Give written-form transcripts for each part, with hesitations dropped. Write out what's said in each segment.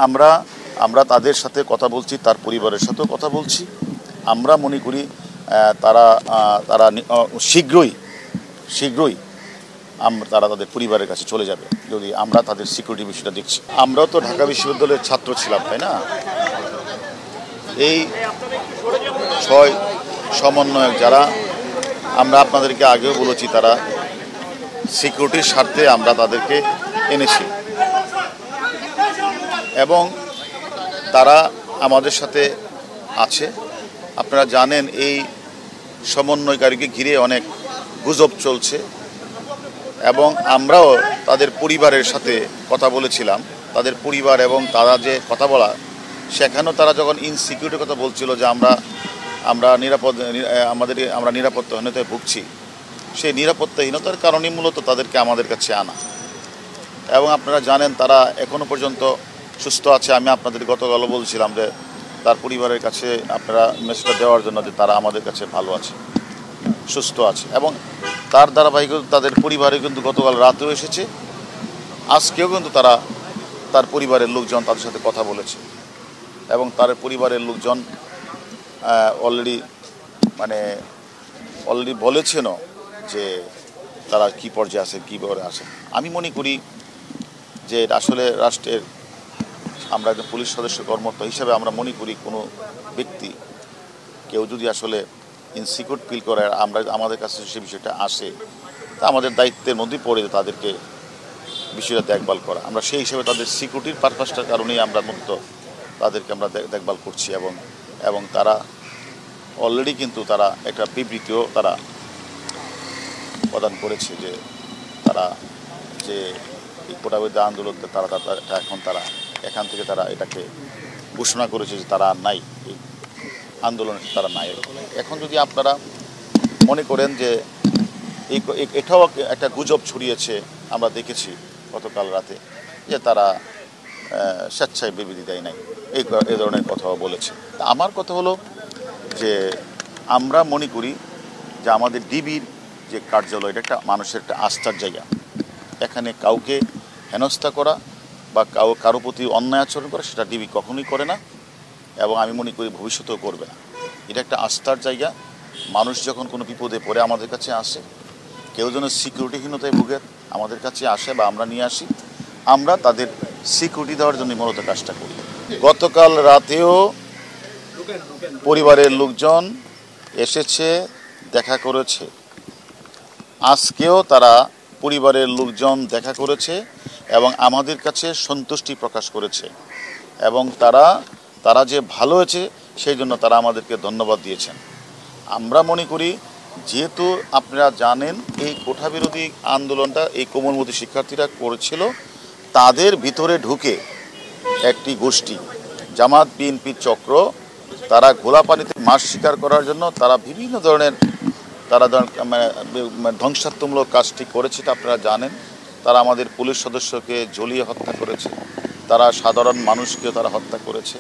আমরা আমরা তাদের সাথে কথা বলছি, তার পরিবারের সাথেও কথা বলছি। আমরা মনে করি তারা তারা শীঘ্রই তারা তাদের পরিবারের কাছে চলে যাবে, যদি আমরা তাদের সিকিউরিটি বিষয়টা দেখছি। আমরাও তো ঢাকা বিশ্ববিদ্যালয়ের ছাত্র ছিলাম, তাই না? এই 6 সমন্বয়ক যারা, আমরা আপনাদেরকে আগেও বলেছি, তারা সিকিউরিটির স্বার্থে আমরা তাদেরকে এনেছি এবং তারা আমাদের সাথে আছে। আপনারা জানেন এই সমন্বয়কারীকে ঘিরে অনেক গুজব চলছে এবং আমরাও তাদের পরিবারের সাথে কথা বলেছিলাম। তাদের পরিবার এবং তারা যে কথা বলা, সেখানেও তারা যখন ইনসিকিউরিটির কথা বলছিল যে আমরা নিরাপত্তাহীনতায় ভুগছি, সেই নিরাপত্তাহীনতার কারণেই মূলত তাদেরকে আমাদের কাছে আনা। এবং আপনারা জানেন তারা এখনও পর্যন্ত সুস্থ আছে। আমি আপনাদের গতকালও বলছিলাম যে তার পরিবারের কাছে আপনারা মেসেজটা দেওয়ার জন্য যে তারা আমাদের কাছে ভালো আছে, সুস্থ আছে। এবং তার ধারাবাহিকতা তাদের পরিবারে কিন্তু গতকাল রাতেও এসেছে, আজকেও কিন্তু তার পরিবারের লোকজন তাদের সাথে কথা বলেছে এবং তার পরিবারের লোকজন অলরেডি বলেছেনও যে তারা কী পর্যায়ে আছে, কী ব্যাপারে আছে। আমি মনে করি যে আসলে রাষ্ট্রের, আমরা একজন পুলিশ সদস্য কর্মরত হিসাবে আমরা মনে করি কোনো ব্যক্তি কেউ যদি আসলে ইনসিকিউর ফিল করে আমাদের কাছে সে বিষয়টা আসে, তা আমাদের দায়িত্বের মধ্যেই পড়ে তাদেরকে বিষয়টা দেখভাল করা। আমরা সেই হিসেবে তাদের সিকিউরিটির পারপাসটার কারণেই আমরা মূলত তাদেরকে আমরা দেখভাল করছি এবং তারা অলরেডি কিন্তু তারা একটা বিবৃতিও তারা প্রদান করেছে যে তারা যে এই কোটাবিরোধী আন্দোলনকে তারা এখান থেকে তারা এটাকে ঘোষণা করেছে যে তারা আর নাই, এই আন্দোলনে তারা নাই। এখন যদি আপনারা মনে করেন যে এটাও একটা গুজব ছড়িয়েছে, আমরা দেখেছি গতকাল রাতে যে তারা স্বেচ্ছায় বিবৃতি দেয় নাই, এই ধরনের কথাও বলেছে। আমার কথা হলো যে আমরা মনে করি যে আমাদের ডিবির যে কার্যালয়, এটা একটা মানুষের একটা আস্থার জায়গা। এখানে কাউকে হেনস্থা করা বা কারো প্রতি অন্যায় আচরণ করা, সেটা ডিবি কখনোই করে না এবং আমি মনে করি ভবিষ্যতেও করবে না। এটা একটা আস্থার জায়গা। মানুষ যখন কোনো বিপদে পড়ে আমাদের কাছে আসে, কেউ যেন সিকিউরিটিহীনতায় ভুগে আমাদের কাছে আসে বা আমরা নিয়ে আসি, আমরা তাদের সিকিউরিটি দেওয়ার জন্য মূলত কাজটা করি। গতকাল রাতেও পরিবারের লোকজন এসেছে, দেখা করেছে। আজকেও তারা পরিবারের লোকজন দেখা করেছে এবং আমাদের কাছে সন্তুষ্টি প্রকাশ করেছে এবং তারা যে ভালো হয়েছে সেই জন্য তারা আমাদেরকে ধন্যবাদ দিয়েছেন। আমরা মনে করি, যেহেতু আপনারা জানেন এই কোটাবিরোধী আন্দোলনটা এই কোমলমতি শিক্ষার্থীরা করেছিল, তাদের ভিতরে ঢুকে একটি গোষ্ঠী জামাত বিএনপি চক্র, তারা ঘোলা পানিতে মাছ শিকার করার জন্য তারা বিভিন্ন ধরনের ধ্বংসাত্মমূলক কাজটি করেছে। আপনারা জানেন তারা আমাদের পুলিশ সদস্যকে জ্বলিয়ে হত্যা করেছে, তারা সাধারণ মানুষকেও তারা হত্যা করেছে,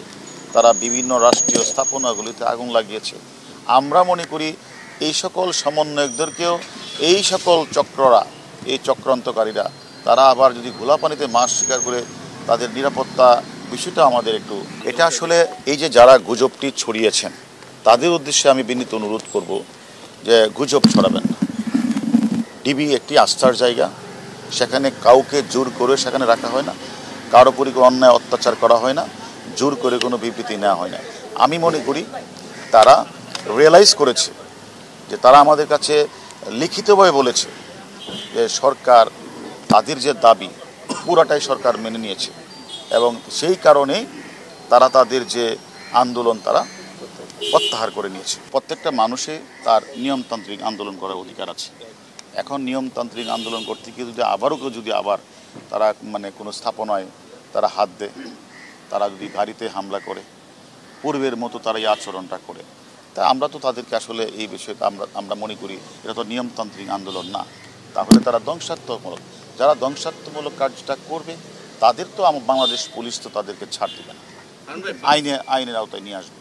তারা বিভিন্ন রাষ্ট্রীয় স্থাপনাগুলিতে আগুন লাগিয়েছে। আমরা মনে করি এই সকল সমন্বয়কদেরকেও এই সকল এই চক্রান্তকারীরা তারা আবার যদি ঘোলা পানিতে মাছ শিকার করে তাদের নিরাপত্তা বিষয়টা আমাদের একটু, এটা আসলে এই যে যারা গুজবটি ছড়িয়েছেন তাদের উদ্দেশ্যে আমি বিনীত অনুরোধ করব যে গুজব ছড়াবেন না। ডিবি একটি আস্থার জায়গা, সেখানে কাউকে জোর করে সেখানে রাখা হয় না, কারো উপরে কোনো অন্যায় অত্যাচার করা হয় না, জোর করে কোনো বিবৃতি নেওয়া হয় না। আমি মনে করি তারা রিয়েলাইজ করেছে যে তারা আমাদের কাছে লিখিতভাবে বলেছে যে সরকার তাদের যে দাবি পুরাটাই সরকার মেনে নিয়েছে এবং সেই কারণেই তারা তাদের যে আন্দোলন তারা প্রত্যাহার করে নিয়েছে। প্রত্যেকটা মানুষে তার নিয়মতান্ত্রিক আন্দোলন করার অধিকার আছে। এখন নিয়মতান্ত্রিক আন্দোলন করতে গিয়ে যদি আবার তারা কোনো স্থাপনায় তারা হাত দেয়, তারা যদি গাড়িতে হামলা করে, পূর্বের মতো তারা এই আচরণটা করে, তা আমরা তো তাদেরকে আসলে এই বিষয়টা আমরা মনে করি এটা তো নিয়মতান্ত্রিক আন্দোলন না। তাহলে তারা ধ্বংসাত্মকমূলক, যারা ধ্বংসাত্মকমূলক কাজটা করবে তাদের তো বাংলাদেশ পুলিশ তো তাদেরকে ছাড় দেবে না, আইনের আওতায় নিয়ে আসবে।